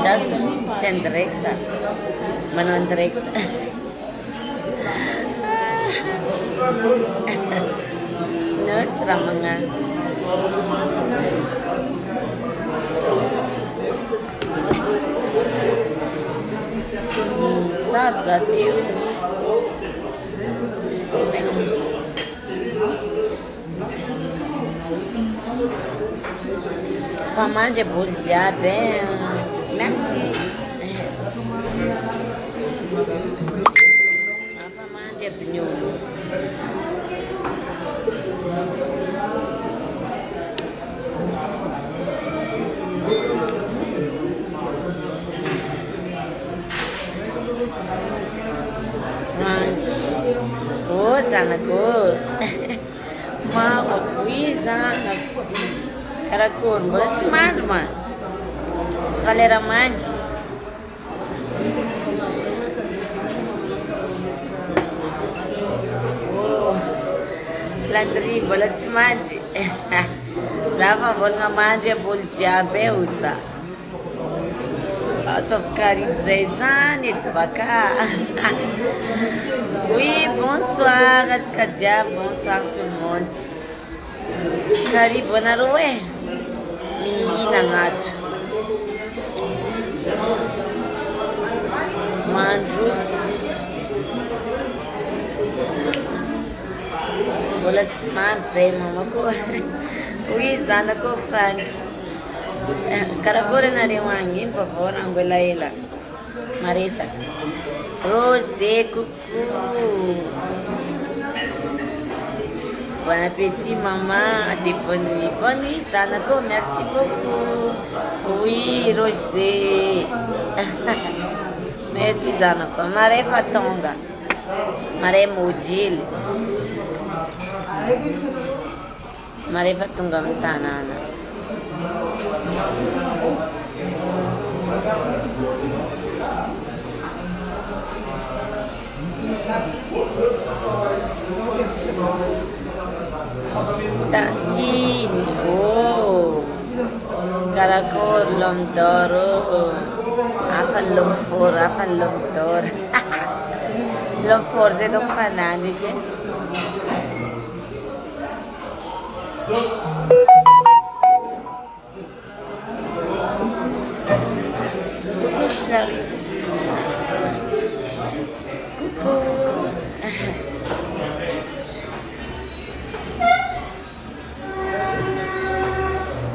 Das sind direkta. Manual direkta. No, ceramah. Zatiu. Comment de boule diable. Merci. Comment de pneu. Oh, sana ko. Ma, sana. Karakor, boleh semangat mah. Valera mande. Oh, landri boleh semangat. Lava boleh mande boleh jabe usa. Atau Karib Zaizane de Baka. Oui, bonsoir, Atskadia, bonsoir tout le monde. Karib Bonaroe. Menina gato. Mandrus. Bola de semana, sei, mamako. Oui, Zana ko Frank. Caragora na rewangin, por favor, angola ela. Marisa. Rosé, coucou. Bon appétit, maman. Bonne nuit. Bonne nuit, Sanako. Merci beaucoup. Oui, Rosé. Merci, Sanako. Maré Fatonga. Maré Modile. Maré Fatonga Mtanana. Tantine, oh, Caracol, Lomdoro, Afal Lomfor, Afal Lomdor, Lomfor, c'est donc fanatique. Coucou.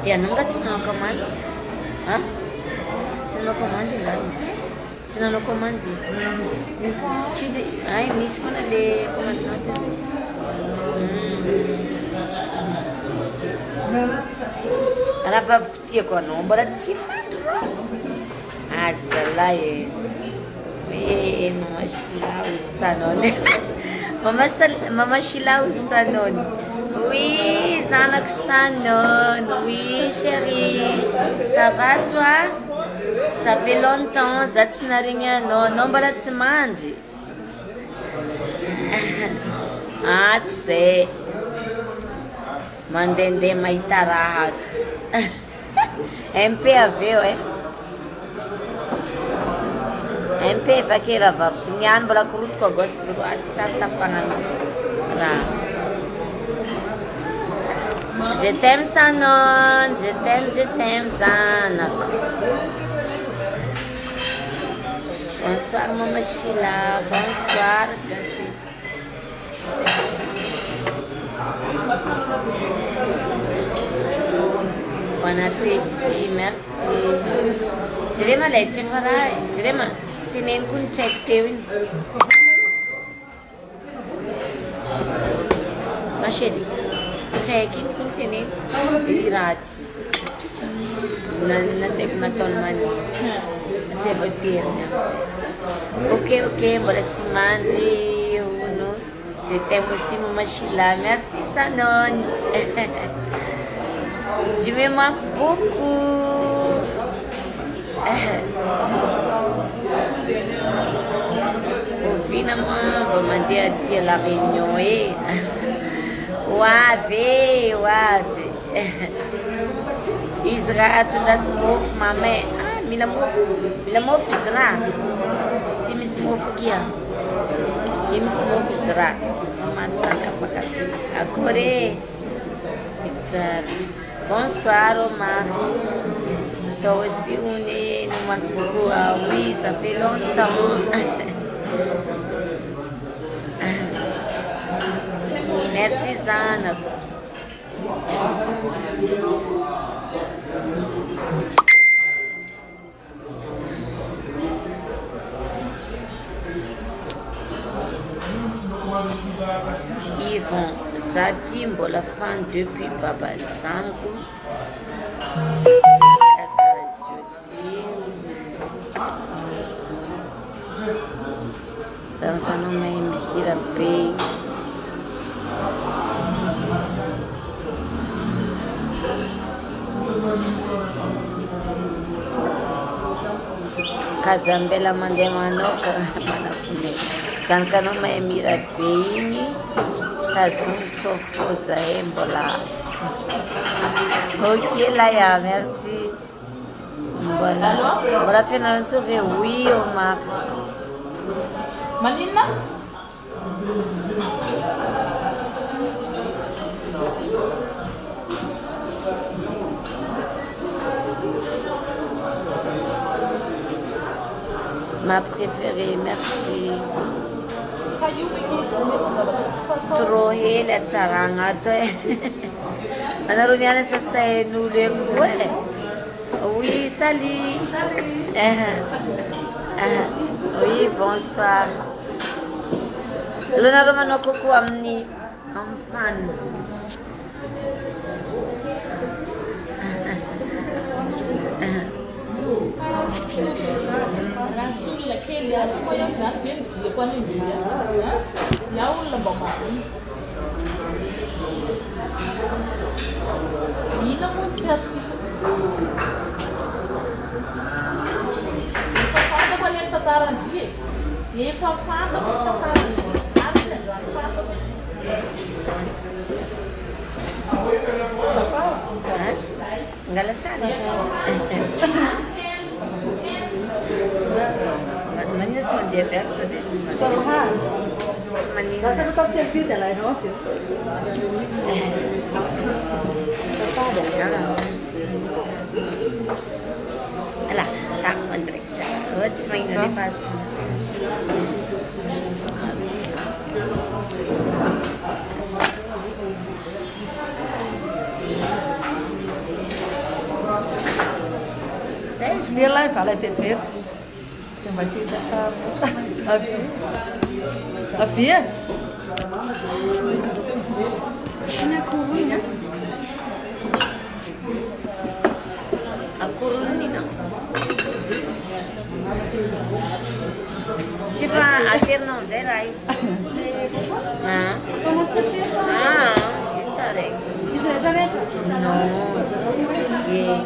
Dia nunca tinha comando. Hã? Se não comando lá. Se não comando. Chise, ai, nisso quando ele comando nada. Ela vai curtir com a nombra de cima. Azalai. Mama Shila Usanon. Mama Shila Usanon. Oui, Zanak Sanon. Oui, chérie. Ça va toi? Ça fait longtemps. Zatinarinha non baratimande. Ah, sei. Mandende maitarahat. MPAV, é? MP pakai apa? Nyan bola kurut ko gusto ko at santa pangan na. Je t'aime Sanon, je t'aime Zanak. Bonsoir Mama Sheila, bonsoir. Bon appétit, merci. Jerema leche farai, Jerema. Tinen kun check tewin. Mashedi. Checking kun tinen irati. Na sep na tolmani. Se botir. Ok, bola tsimandi uno. C'était aussi Mama Sheila. Merci Sanon. Tu me manques beaucoup. Ovina mba mandeha aty La Réunion e. Hoavy hoavy. Izy raha tondrasy mofo mamay. Ah, mila mofo izy raha. Ty misy mofo kia. Ty misy mofo izy raha. Masaka pakati. Akory. Bonsoir Omar. Toi aussi on est, nous manque beaucoup. Ah oui, ça fait longtemps. Merci Zana. Yvon Zadimbo, la fan depuis Baba Zango. Sarkano may mahirap pay. Kazambela mande manok manafune. Sarkano may mahirap pay. Kazum sofosa embola. Ok là ya, merci. Voilà. Voilà finalement tu fais oui Omar. Manila? Ma préférée, merci. Trop hela tsaranga to. Anarunyana sasa nule ngwe. Oui, salut. Oui, bonsoir. Luna Romano Kuku Amni. I'm fun. Sulla che le ha poi alzate le quando in via. Ya ulla bomba. Nina muzza. Papà quando è tatara anche. E papà quando è tatara. Enggak lesat. Mana cuma dia biasa dia cuma. Cuma ni. Saya tetap selfie dah lah, no? Alah, tak menteri. What's my name fast? Dia live phải Việt. Nhưng mà khi tại sao ở phía Aku ni nak. Cepat akhir no zerai. Ah, sister deh. No. Yeah.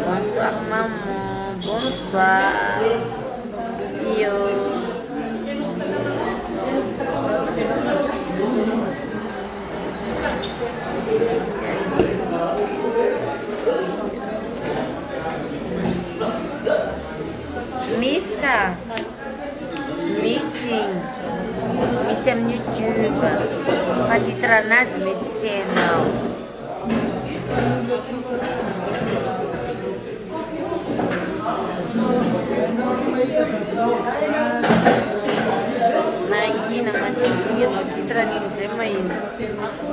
Bonsoir maman, bonsoir. Yo. Miska, missing YouTube, pode tranas channel. Nangi na matsinga no titra ni nzema ina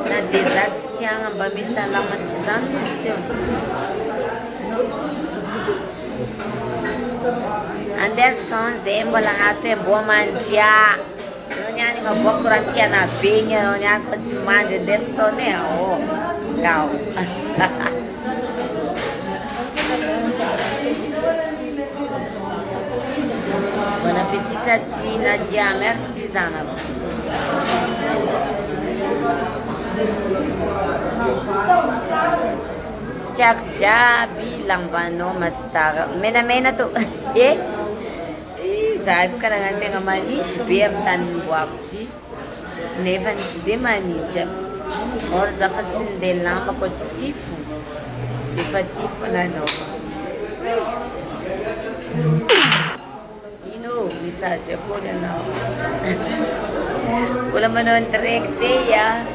na desert tianga mbamisa la matsizano stio. Anderson Zembo la hato é boa mandia. Não é nenhuma boa curantia na benha, não é quando se manda Anderson é o gal. Bon appétit Tati, Nadia, merci Zana. Tiap bilang bano mastara. Mena tu. Sabe ka lang ang mga manich, biyam tanin buwak di. Nefa ni si de manich. Or dapat sindel lang makotstifu. Di pa tifo na no. Misal ko na na. Wala man ang direkte ya.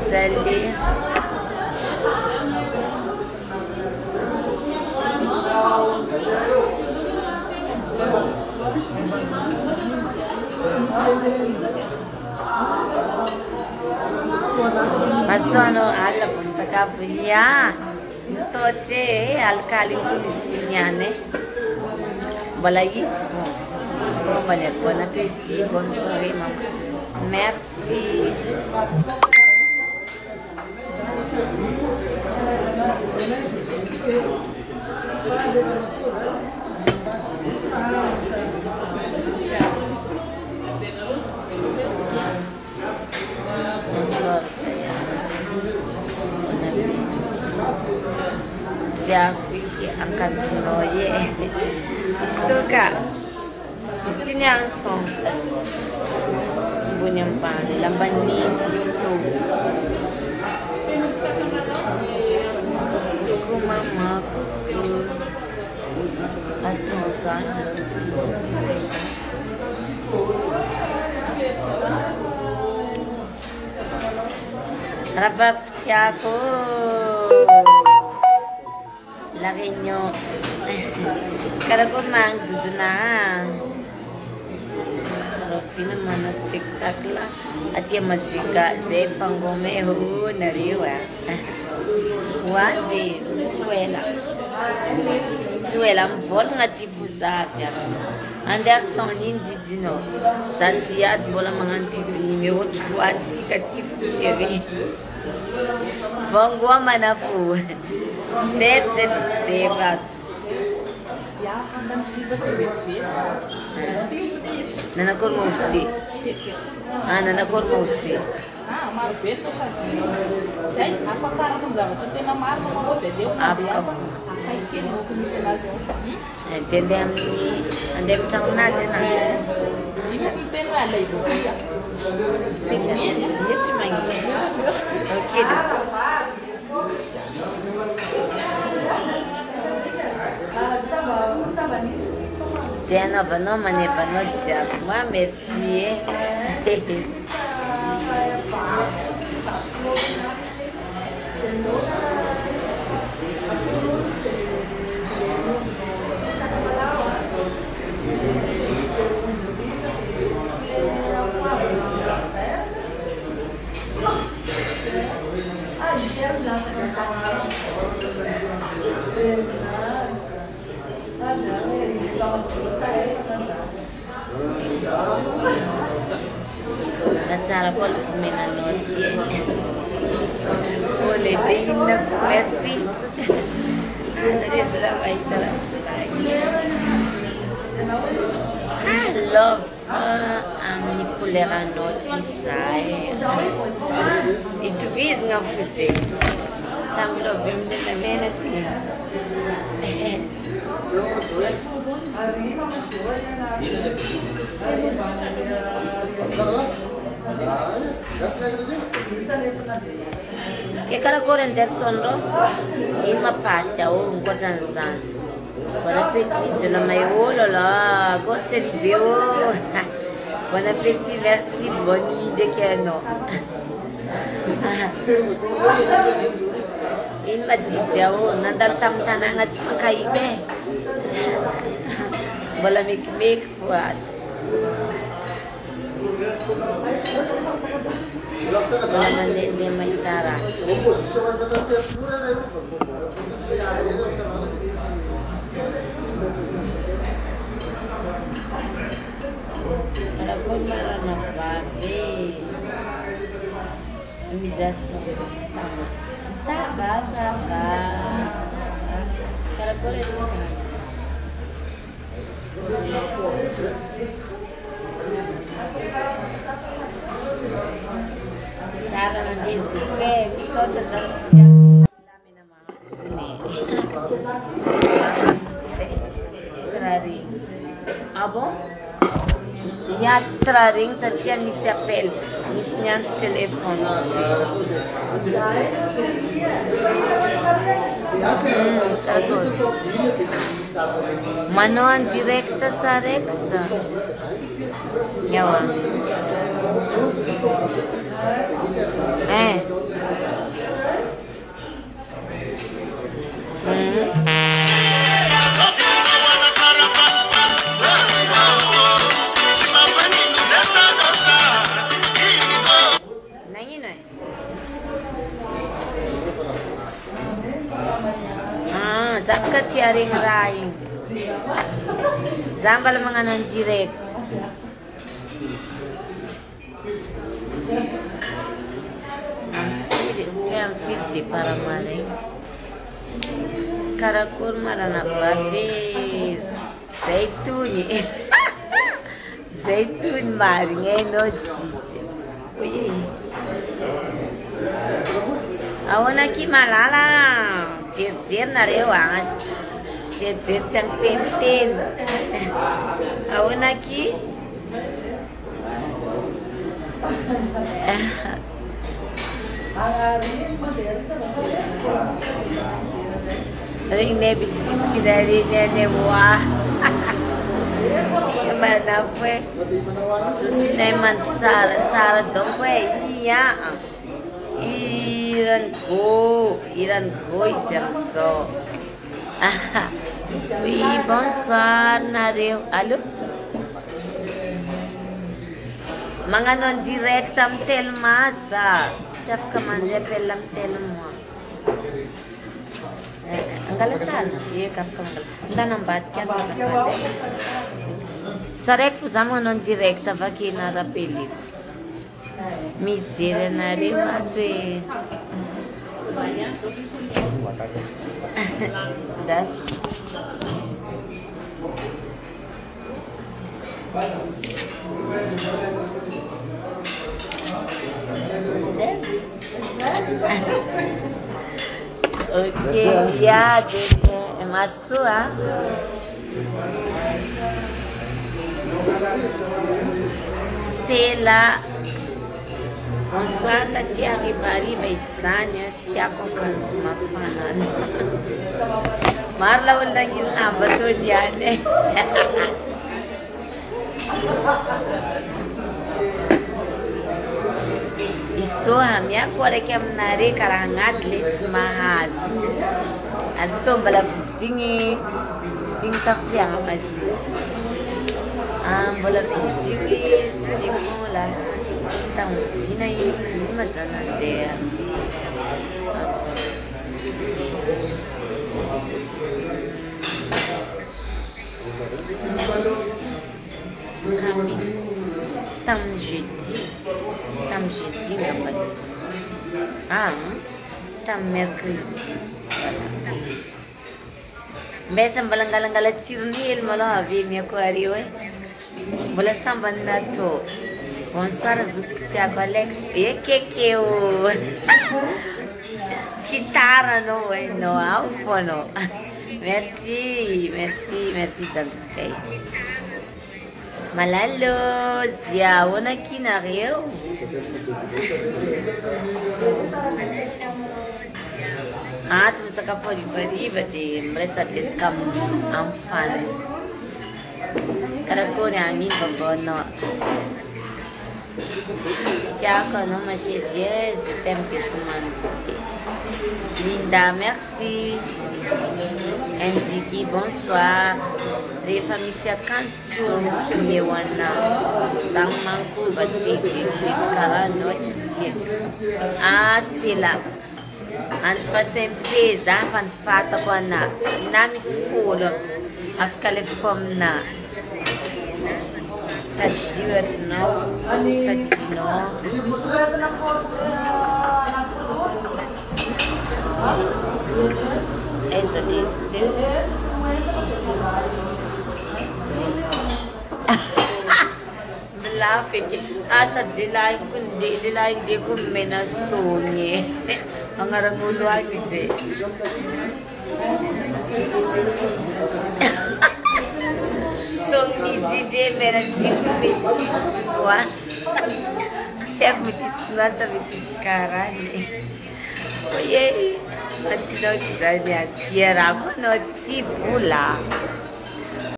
Sali. Mas ano ala pun sa kafunya. Soche alcalin kunistiniane. Balais bon appétit, bonne soirée maman. Merci. Siapa yang akan sinoye? Isto ka? Isto niya ang song. Bunyang pan, lambanin isto. Kuku mama, kuku. Atong sana. Rabab Tiago. La Réunion. Kada ko mang duduna. Rofina mana spektakl at yung masika sa Fangome ho nariwa. Wabi, suela mvol nga tifusapya. Anderson indidino. Santiat bola mga numero 3 sika tifu chéri. Vangwa manafu. Step debat. Ja, en dan zie je dat je weet veel. Nanakor mosti. Nanakor mosti. Maar weet nog assim. Sei, apa cara com zava, tu tem na marca uma outra, deu uma dela. Aí que não comissionasse. Entendemos, andemos tão nasce na. E não tem lá lei do dia. Tem dinheiro? Isso mãe. OK. C'est un avenant, mais n'est pas notre diable. Moi, merci. Cara pol menanotie. Boleh dina merci. Dari selawai dalam. I love manipular notice. Itu bis ngapuse. Sambil obem de la menati. Che cara corrente sono in ma passa o un po' zanzan. Buon appetito la maiolo la corse di bio. Buon appetito merci bonne idée che no. In ma zizia o nandal tam tanang at makaibe. Wala mikmik fuad. Wala man din may tara. Wala po marana babe. Amidaso. Saba. Karakol ito sa kanya. Sana ng Disney. Gusto sa dami na mga ring. Ah bon? Я ring затем не s'appelle, не снят с телефона. Manoan directa sa Rex. Yawa. Zakat yaring raing. Zambal mga nan direct. Ang filti para maring. Karakol marana babes. Zaituni. Zaitun maring no chiche. Uy. Awana ki malala. Cir na rewa. Cir cang ten. Awana ki. Ring ne bis ki dari ne wah. Mana fue? Susneman cara dong we iya. Iran ko isamso. Oui, bonsoir Nareu. Allô? Mga non direct am telma sa. Chef ka man repel am telma. Ang galasan. Iya kap ka mangal. Nang baat kya sa kade. Sarek fuzamo non direct avaki na rapelit. Mitzire na rin mati. Das. Okay, ya, mas tu ah. Stella. Bonsoir, tia arriva Isanya, tia kokansu mafana. Marla ulang ilang betul dia ni. Isto hamya kore ke amnare karangat lech mahaz. Asto bala tingi tapya masi. Bala tingi mola. Então, e aí, mas a nadeira. Camis, tam jeudi namanya. Tam mercredi. Besam balang-galang cirnil malah abi mi aquario. Bola sambanda to. Bonsoir, Zucchia Alex. E que o Chitara no alfono. Merci, Sandra. Malalo, Zia, ona kinareu. Tu me saca fora de mresa deskam amfan. Karakone angin bono. Tiens, non, ma chérie, je t'aime Linda, merci. Ndiki, bonsoir. Les familles, c'est quand tu me wana. Sang mankou, bati, kara, Stella. Anfa sempre, zafan fasa kwa na. Namis fulo. Afkalef kom na. Tadiwet no, tadino. Es Laughing. Asa dilay di ko menasonye. Ang arangulo agise. Song nizide merasimetiswa. Siya metiswa sa metiskarani. Oye, antino kisanya tiara ko no tifula.